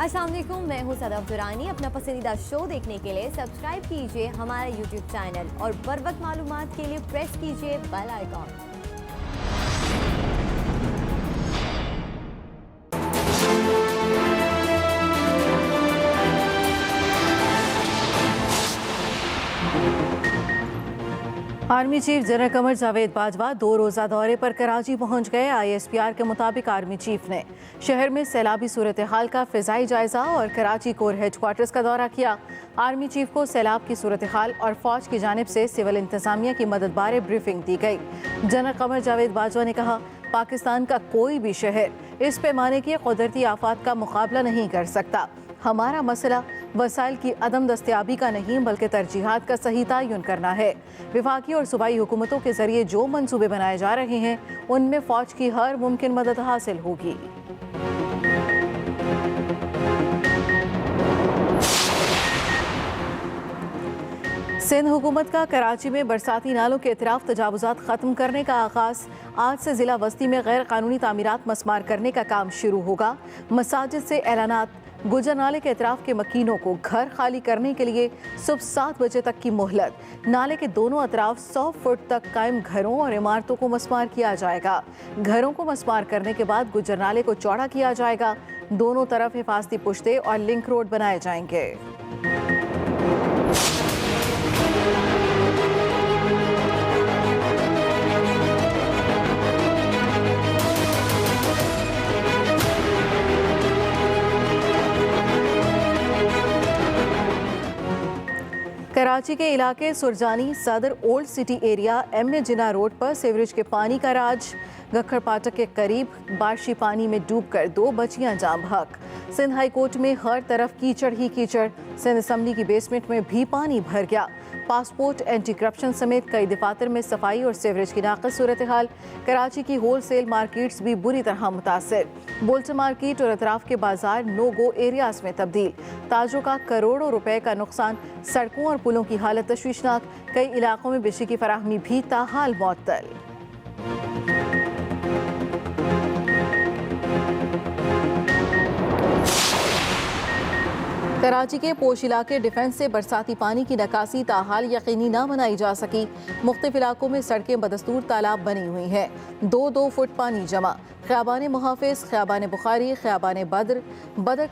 अस्सलाम वालेकुम, मैं हूं सदफ दुरानी। अपना पसंदीदा शो देखने के लिए सब्सक्राइब कीजिए हमारा यूट्यूब चैनल और बर वक्त मालूमात के लिए प्रेस कीजिए bell icon. Army chief general Qamar Javed Bajwa 2 रोज़ा दौरे पर कराची पहुंच गए। ISPR के मुताबिक आर्मी चीफ ने शहर में सैलाबी सूरत हाल का फ़िज़ाई जायज़ा और कराची कोर हेडक्वार्टर्स का दौरा किया। आर्मी चीफ को सैलाब की सूरत हाल और फ़ौज की जानिब से सिविल इंतज़ामिया की मदद बारे ब्रीफिंग दी गई। जनरल कमर जावेद बाजवा ने कहा, पाकिस्तान का कोई भी शहर इस पैमाने की कुदरती आफात का मुकाबला नहीं कर सकता। हमारा मसला वसाइल की अदम दस्तयाबी का नहीं बल्कि तरजीहात का सही तयन करना है। विफाकी और सूबाई हुकूमतों के जरिए जो मंसूबे बनाए जा रहे हैं उनमें फ़ौज की हर मुमकिन मदद हासिल होगी। सिंध हुकूमत का कराची में बरसाती नालों के इतराफ तजावुजात ख़त्म करने का आगाज़। आज से ज़िला वस्ती में गैर कानूनी तामीरात मस्मार करने का काम शुरू होगा। मसाजिद से ऐलानात। गुजर नाले के इतराफ के मकीनों को घर खाली करने के लिए सुबह 7 बजे तक की मोहलत। नाले के दोनों अतराफ 100 फुट तक कायम घरों और इमारतों को मस्मार किया जाएगा। घरों को मस्मार करने के बाद गुजर नाले को चौड़ा किया जाएगा। दोनों तरफ हिफाजती पुश्ते और लिंक रोड बनाए जाएंगे। कराची के इलाके सुरजानी सदर ओल्ड सिटी एरिया MA जिना रोड पर सीवरेज के पानी का राज। गखर फाटक के करीब बारिशी पानी में डूबकर 2 बच्चियां जाम बहक। सिंध हाई कोर्ट में हर तरफ कीचड़ ही कीचड़। सिंध असम्बली की बेसमेंट में भी पानी भर गया। पासपोर्ट, एंटी करप्शन समेत कई दफातर में सफाई और सीवरेज की नाक़िस सूरत हाल। कराची की होल सेल मार्केट्स भी बुरी तरह मुतासर। बोल्टर मार्केट और अतराफ के बाजार नो गो एरियाज में तब्दील। ताजों का करोड़ों रुपए का नुकसान। सड़कों और पुलों की हालत तशवीशनाक। कई इलाकों में बिजली की फराहमी भी ताहाल मुअत्तल। कराची के पोश इलाके डिफेंस से बरसाती पानी की निकासी ताहाल यकीनी न बनाई जा सकी। मुख्तलिफ इलाकों में सड़कें बदस्तूर तालाब बनी हुई हैं। 2-2 फुट पानी जमा। ख़ियाबान मुहाफिज, ख़ियाबान बुखारी, ख़ियाबान बदर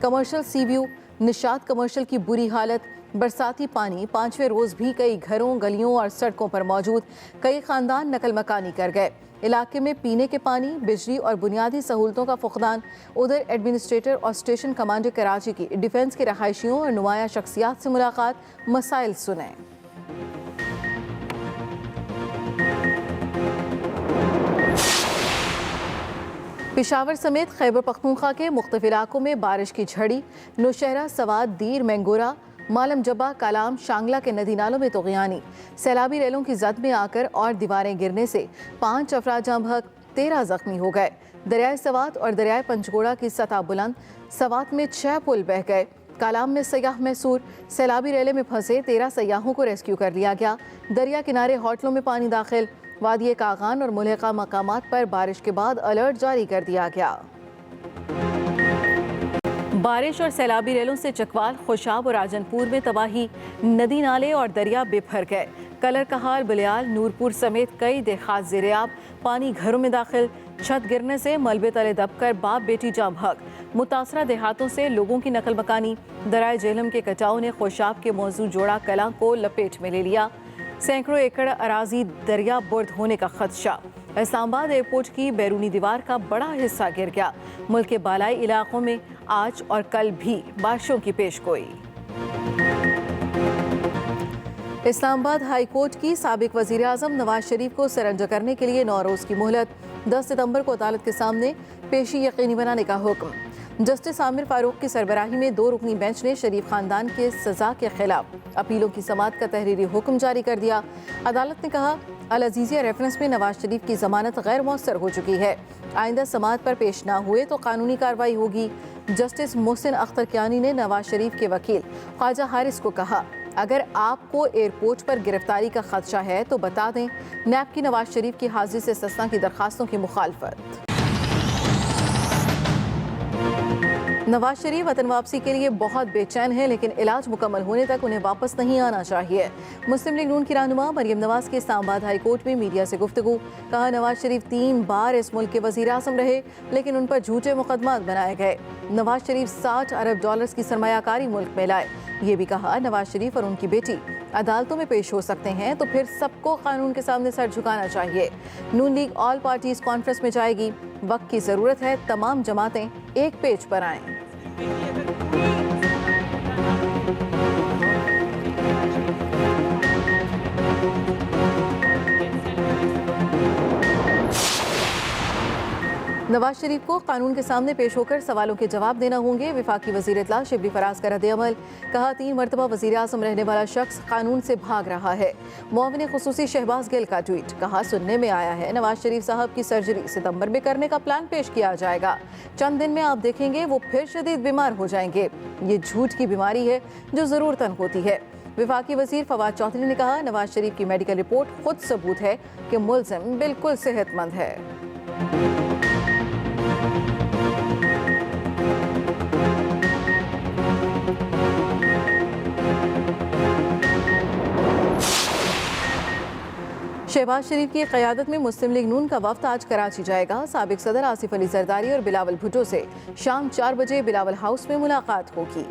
कमर्शल सी व्यू, निशात कमर्शल की बुरी हालत। बरसाती पानी 5वें रोज़ भी कई घरों, गलियों और सड़कों पर मौजूद। कई ख़ानदान नकल मकानी कर गए। इलाके में पीने के पानी, बिजली और बुनियादी सहूलतों का फुकदान। उधर एडमिनिस्ट्रेटर और स्टेशन कमांडर कराची की डिफेंस के रहायशियों और नुमाया शख्सियात से मुलाकात। मसाइल सुने। पेशावर समेत खैबर पख्तूनख्वा के मुख्तलिफ इलाकों में बारिश की झड़ी। नौशहरा, सवात, दीर, मैंगोरा, मालम जब्बा, कालाम, शांगला के नदी नालों में तोग़यानी। सैलाबी रेलों की जद में आकर और दीवारें गिरने से 5 अफराद जाम बहक, 13 जख्मी हो गए। दरियाए सवात और दरियाए पंचगोड़ा की सतह बुलंद। सवात में 6 पुल बह गए। कालाम में सयाह मैसूर। सैलाबी रेले में फंसे 13 सयाहों को रेस्क्यू कर लिया गया। दरिया किनारे होटलों में पानी दाखिल। वादी कागान और मुल्हिका मकामात पर बारिश के बाद अलर्ट जारी कर दिया गया। बारिश और सैलाबी रेलों से चकवाल, खुशाब और राजनपुर में तबाही। नदी नाले और दरिया बेभर गए। कलर कहार, बलियाल, नूरपुर समेत कई देहात ज़ेरे-आब। पानी घरों में दाखिल। छत गिरने से मलबे तले दबकर बाप बेटी जाम बहक। मुतासरा देहातों से लोगों की नकल मकानी। दराए जेहलम के कटाव ने खुशाब के मौजूद जोड़ा कलां को लपेट में ले लिया। सैकड़ों एकड़ अराजी दरिया बुर्द होने का खदशा। इस्लामाबाद एयरपोर्ट की बैरूनी दीवार का बड़ा हिस्सा गिर गया। मुल्क के बालाई इलाकों में आज और कल भी बारिशों की पेशगोई। इस्लामाबाद हाई कोर्ट की साबिक वज़ीर आज़म नवाज शरीफ को सरेंडर करने के लिए 9 रोज़ की मोहलत। 10 सितंबर को अदालत के सामने पेशी यकीनी बनाने का हुक्म। जस्टिस आमिर फारूक की सरबराही में 2 रुकनी बेंच ने शरीफ खानदान के सजा के खिलाफ अपीलों की समाअत का तहरीरी हुक्म जारी कर दिया। अदालत ने कहा, अल अजीज़िया रेफरेंस में नवाज शरीफ की जमानत गैर मौसर हो चुकी है। आइंदा समाअत पर पेश ना हुए तो कानूनी कार्रवाई होगी। जस्टिस मोहसिन अख्तर कियानी ने नवाज शरीफ के वकील ख्वाजा हारिस को कहा, अगर आपको एयरपोर्ट पर गिरफ्तारी का खदशा है तो बता दें। नैब की नवाज शरीफ की हाजिरी से सस्ता की दरखास्तों की मुखालफत। नवाज शरीफ वतन वापसी के लिए बहुत बेचैन है, लेकिन इलाज मुकम्मल होने तक उन्हें वापस नहीं आना चाहिए। मुस्लिम लीग नून की रहनुमा मरियम नवाज के इस्लामाबाद हाई कोर्ट में मीडिया से गुफ्तगू। कहा, नवाज शरीफ 3 बार इस मुल्क के वजीर आज़म रहे, लेकिन उन पर झूठे मुकदमात बनाए गए। नवाज शरीफ $60 अरब की सरमायाकारी मुल्क में लाए। ये भी कहा, नवाज शरीफ और उनकी बेटी अदालतों में पेश हो सकते हैं तो फिर सबको कानून के सामने सर झुकाना चाहिए। नून लीग ऑल पार्टीज कॉन्फ्रेंस में जाएगी। वक्त की ज़रूरत है, तमाम जमातें एक पेज पर आएं। नवाज शरीफ को कानून के सामने पेश होकर सवालों के जवाब देना होंगे। वफाकी वज़ीर इत्तला शिबली फराज का रद्द-ए-अमल। कहा, 3 मरतबा वज़ीर आज़म रहने वाला शख्स कानून से भाग रहा है। मुआविन खुसूसी शहबाज गिल का ट्वीट। कहा, सुनने में आया है नवाज शरीफ साहब की सर्जरी सितंबर में करने का प्लान पेश किया जाएगा। चंद दिन में आप देखेंगे वो फिर शदीद बीमार हो जाएंगे। ये झूठ की बीमारी है जो ज़रूरतन होती है। वफाकी वज़ीर फवाद चौधरी ने कहा, नवाज शरीफ की मेडिकल रिपोर्ट खुद सबूत है कि मुल्ज़िम बिल्कुल सेहतमंद है। शहबाज शरीफ की क़यादत में मुस्लिम लीग नून का वफ्द आज कराची जाएगा। साबिक सदर आसिफ अली जरदारी और बिलावल भुट्टो से शाम 4 बजे बिलावल हाउस में मुलाकात होगी।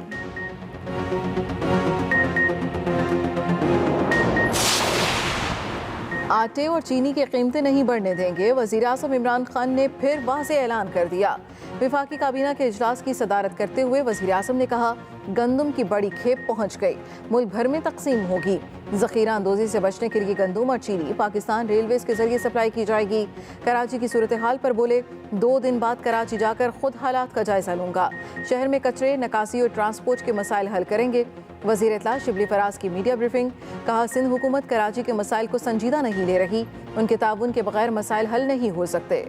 आटे और चीनी की कीमतें नहीं बढ़ने देंगे। वज़ीर आज़म इमरान खान ने फिर वाज़ेह ऐलान कर दिया। वफाकी काबीना के इजलास की सदारत करते हुए वज़ीर आज़म ने कहा, गंदम की बड़ी खेप पहुँच गई, मुल्क भर में तकसीम होगी। ज़ख़ीरा अंदोज़ी से बचने के लिए गंदम और चीनी पाकिस्तान रेलवेज़ के जरिए सप्लाई की जाएगी। कराची की सूरत हाल पर बोले, 2 दिन बाद कराची जाकर खुद हालात का जायज़ा लूँगा। शहर में कचरे, नकासी और ट्रांसपोर्ट के मसाइल हल करेंगे। वज़ीर इत्तला शिबली फराज की मीडिया ब्रीफिंग। कहा, सिंध हुकूमत कराची के मसाइल को संजीदा नहीं ले रही। उनके ताउन के बगैर मसाइल हल नहीं हो सकते।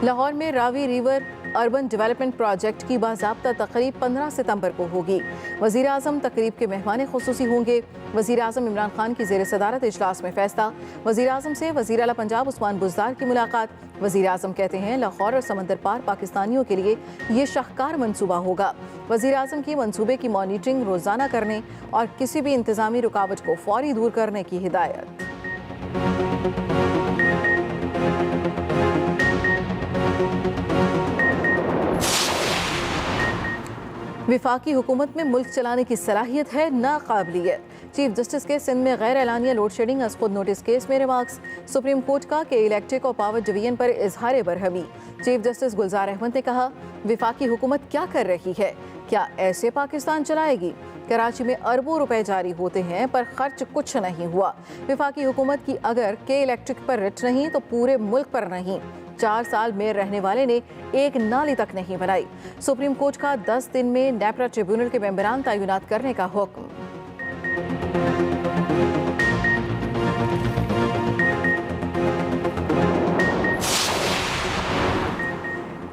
लाहौर में Ravi river urban development project की बाज़ाब्ता तकरीब 15 सितंबर को होगी। वज़ीर आज़म तकरीब के मेहमान खुसूसी होंगे। वज़ीर आज़म इमरान खान की ज़ेर सदारत इजलास में फैसला। वज़ीर आज़म से वज़ीर आला पंजाब उस्मान बुज़दार की मुलाकात। वज़ीर आज़म कहते हैं, लाहौर और समंदर पार पाकिस्तानियों के लिए ये शाहकार मनसूबा होगा। वज़ीर आज़म की मनसूबे की मॉनिटरिंग रोज़ाना करने और किसी भी इंतज़ामी रुकावट को फौरी दूर करने की हिदायत। वफाकी हुकूमत में मुल्क चलाने की सलाहियत है, ना काबिलियत। चीफ जस्टिस के सिंध में गैर एलानिया लोड शेडिंग अज खुद नोटिस केस में रिमार्क्स। सुप्रीम कोर्ट का के इलेक्ट्रिक और पावर डिवीजन पर इजहार बरहमी। चीफ जस्टिस गुलजार अहमद ने कहा, वफाकी हुकूमत क्या कर रही है, क्या ऐसे पाकिस्तान चलाएगी? कराची में अरबों रुपए जारी होते हैं पर खर्च कुछ नहीं हुआ। वफाकी हुकूमत की अगर के इलेक्ट्रिक पर रिट नहीं तो पूरे मुल्क पर नहीं। 4 साल में रहने वाले ने एक नाली तक नहीं बनाई। सुप्रीम कोर्ट का 10 दिन में नेपरा ट्रिब्यूनल के मेंबरान तैनात करने का हुक्म।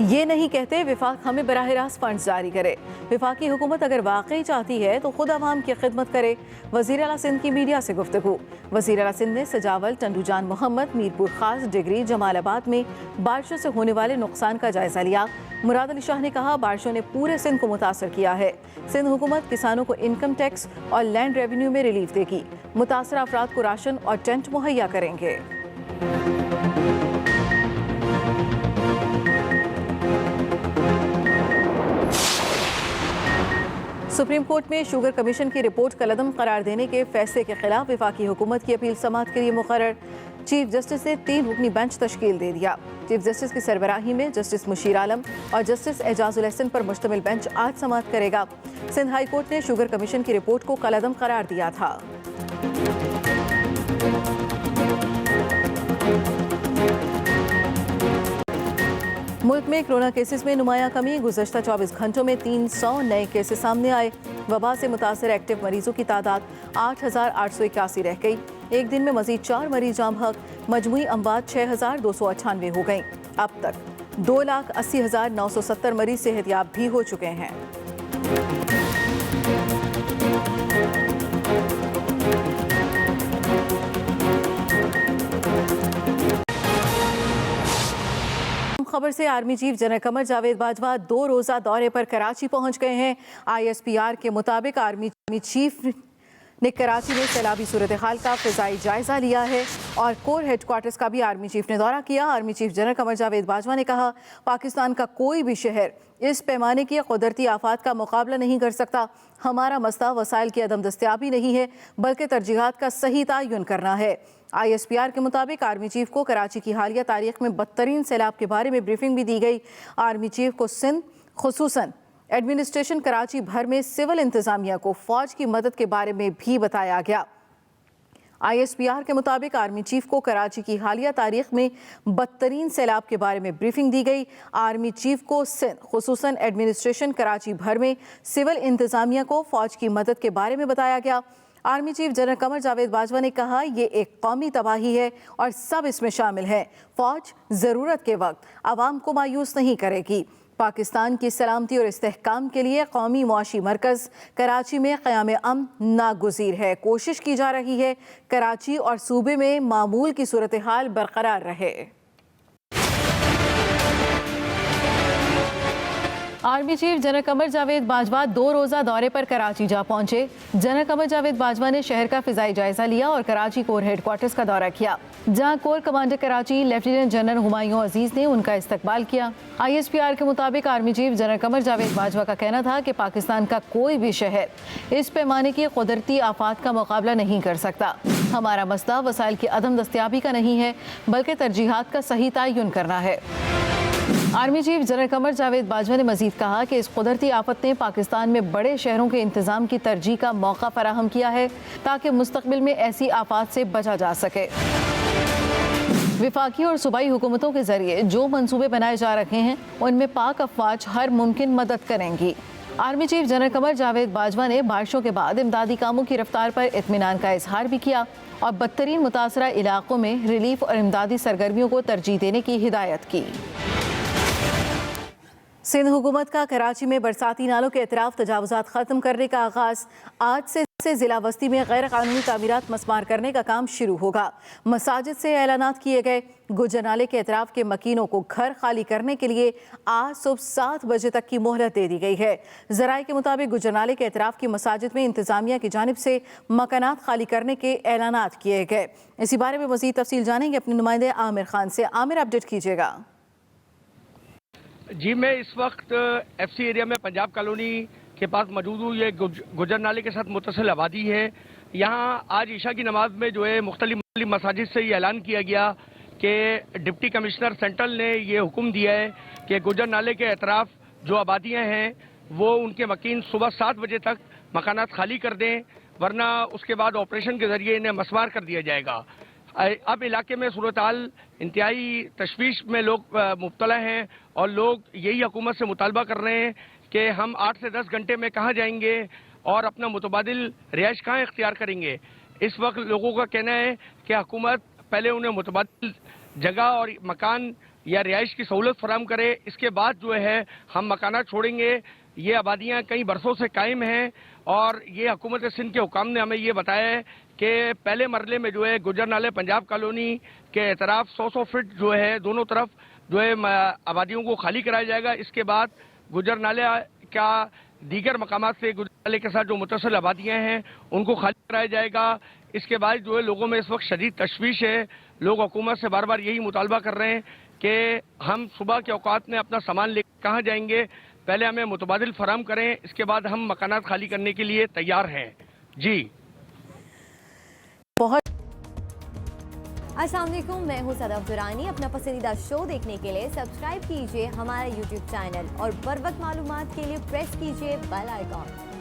ये नहीं कहते विफाक हमें बराह रास्त फंड जारी करे। विफाकी हुकूमत अगर वाकई चाहती है तो खुद अवाम की खिदमत करे। वज़ीर आला सिंध की मीडिया से गुफ्तगू। वज़ीर आला सिंध ने सजावल, टंडूजान मोहम्मद, मीरपुर खास, डिगरी, जमालाबाद में बारिशों से होने वाले नुकसान का जायजा लिया। मुराद अली शाह ने कहा, बारिशों ने पूरे सिंध को मुतासर किया है। सिंध हुकूमत किसानों को इनकम टैक्स और लैंड रेवेन्यू में रिलीफ देगी। मुतासर अफराद को राशन और टेंट मुहैया करेंगे। सुप्रीम कोर्ट में शुगर कमीशन की रिपोर्ट कलअदम करार देने के फैसले के खिलाफ वफाकी हुकूमत की अपील समाअत के लिए मुकर्रर। चीफ जस्टिस ने 3 रुकनी बेंच तश्कील दे दिया। चीफ जस्टिस की सरबराही में जस्टिस मुशीर आलम और जस्टिस एजाजुल एहसन पर मुश्तमिल बेंच आज समाअत करेगा। सिंध हाई कोर्ट ने शुगर कमीशन की रिपोर्ट को कलअदम करार दिया था। मुल्क में कोरोना केसेस में नुमायां कमी। गुज़श्ता 24 घंटों में 300 नए केसेस सामने आए। वबा से मुतासर एक्टिव मरीजों की तादाद 8,881 रह गई। एक दिन में मजीद 4 मरीज जाम हक। मजमुई अमवात 6,298 हो गई। अब तक 2,80,970 मरीज सेहतयाब भी हो चुके हैं। खबर से army chief general Qamar Javed Bajwa 2 रोजा दौरे पर कराची पहुंच गए हैं। ISPR के मुताबिक आर्मी चीफ ने कराची में सैलाबी सूरत हाल का फिजाई जायजा लिया है और कोर हेडक्वार्टर्स का भी आर्मी चीफ ने दौरा किया। Army chief general Qamar Javed Bajwa ने कहा, पाकिस्तान का कोई भी शहर इस पैमाने की कुदरती आफात का मुकाबला नहीं कर सकता। हमारा मसला वसाइल की अदम दस्तियाबी नहीं है, बल्कि तरजीहात का सही तयन करना है। ISPR के मुताबिक आर्मी चीफ को कराची की हालिया तारीख में बदतरीन सैलाब के बारे में ब्रीफिंग भी दी गई। आर्मी चीफ को सिंध खुसूसन एडमिनिस्ट्रेशन कराची भर में सिविल इंतजामिया को फौज की मदद के बारे में भी बताया गया। ISPR के मुताबिक आर्मी चीफ को कराची की हालिया तारीख में बदतरीन सैलाब के बारे में ब्रीफिंग दी गई। आर्मी चीफ को सिंध खुसूसन एडमिनिस्ट्रेशन कराची भर में सिविल इंतजामिया को फौज की मदद के बारे में बताया गया। Army chief general Qamar Javed Bajwa ने कहा, ये एक कौमी तबाही है और सब इसमें शामिल हैं। फौज ज़रूरत के वक्त आवाम को मायूस नहीं करेगी। पाकिस्तान की सलामती और इस्तेहकाम के लिए कौमी मुआशी मरकज़ कराची में क़याम अमन नागुज़ीर है। कोशिश की जा रही है कराची और सूबे में मामूल की सूरत हाल बरकरार रहे। Army chief general Qamar Javed Bajwa 2 रोजा दौरे पर कराची जा पहुंचे। जनरल कमर जावेद बाजवा ने शहर का फिजाई जायजा लिया और कराची कोर हेडक्वार्टर्स का दौरा किया, जहां corps commander Karachi lieutenant general Humayun Aziz ने उनका इस्तकबाल किया। ISPR के मुताबिक army chief general Qamar Javed Bajwa का कहना था कि पाकिस्तान का कोई भी शहर इस पैमाने की कुदरती आफात का मुकाबला नहीं कर सकता। हमारा मसला वसाइल की अदम दस्तियाबी का नहीं है, बल्कि तरजीहात का सही तयन करना है। Army chief general Qamar Javed Bajwa ने मजीद कहा कि इस कुदरती आफत ने पाकिस्तान में बड़े शहरों के इंतजाम की तरजीह का मौका फराहम किया है, ताकि मुस्तकबिल में ऐसी आफात से बचा जा सके। विफाकी और सूबाई हुकूमतों के जरिए जो मंसूबे बनाए जा रहे हैं, उनमें पाक अफवाज हर मुमकिन मदद करेंगी। Army chief general Qamar Javed Bajwa ने बारिशों के बाद इमदादी कामों की रफ्तार पर इत्मीनान का इजहार भी किया और बदतरीन मुतासरा इलाकों में रिलीफ और इमदादी सरगर्मियों को तरजीह देने की हिदायत की। सिंध हुकूमत का कराची में बरसाती नालों के अतराफ तजावुजात ख़त्म करने का आगाज़ आज से ज़िला वस्ती में गैर कानूनी तामीरात मस्मार करने का काम शुरू होगा। मसाजिद से ऐलानात किए गए। गुज्जर नाले के अतराफ के मकीनों को घर खाली करने के लिए आज सुबह 7 बजे तक की मोहलत दे दी गई है। ज़राए के मुताबिक गुज्जर नाले के अतराफ की मसाजिद में इंतजामिया की जानिब से मकानात खाली करने के ऐलानात किए गए। इसी बारे में मज़ीद तफसील जानेंगे अपने नुमाइंदे आमिर खान से। आमिर, अपडेट कीजिएगा। जी, मैं इस वक्त FC एरिया में पंजाब कॉलोनी के पास मौजूद हूँ। ये गुजर नाले के साथ मुत्तसिल आबादी है। यहाँ आज ईशा की नमाज में जो है मुख्तलिफ मसाजिद से ये ऐलान किया गया कि डिप्टी कमिश्नर सेंट्रल ने ये हुक्म दिया है कि गुजर नाले के अतराफ जो आबादियाँ हैं वो उनके मकीन सुबह 7 बजे तक मकानात खाली कर दें, वरना उसके बाद ऑपरेशन के ज़रिए इन्हें मसवार कर दिया जाएगा। अब इलाके में सूरत हाल इंतहाई तशवीश में लोग मुब्तला हैं और लोग यही हुकूमत से मुतालबा कर रहे हैं कि हम 8 से 10 घंटे में कहाँ जाएंगे और अपना मुतबादिल रिहाइश कहाँ इख्तियार करेंगे। इस वक्त लोगों का कहना है कि हुकूमत पहले उन्हें मुतबादिल जगह और मकान या रिहाइश की सहूलत फराहम करे, इसके बाद जो है हम मकानात छोड़ेंगे। ये आबादियाँ कई बरसों से कायम हैं और ये हुकूमत सिंध के हुकाम ने हमें ये बताया है कि पहले मरले में जो है गुजर नाले पंजाब कॉलोनी के तरफ 100 फीट जो है दोनों तरफ जो है आबादियों को खाली कराया जाएगा। इसके बाद गुजर नाले का दीगर मकामात से गुजर नाले के साथ जो मुतसिल आबादियाँ हैं उनको खाली कराया जाएगा। इसके बाद जो है लोगों में इस वक्त शदीद तशवीश है। लोग हुकूमत से बार बार यही मुतालबा कर रहे हैं कि हम सुबह के औकात में अपना सामान लेकर कहाँ जाएंगे, पहले हमें मुतबादिल फराहम करें, इसके बाद हम मकानात खाली करने के लिए तैयार हैं। जी अस्सलाम वालेकुम, मैं हूं सदफ दुरानी। अपना पसंदीदा शो देखने के लिए सब्सक्राइब कीजिए हमारा YouTube चैनल और बर वक्त मालूमात के लिए प्रेस कीजिए बेल आइकॉन।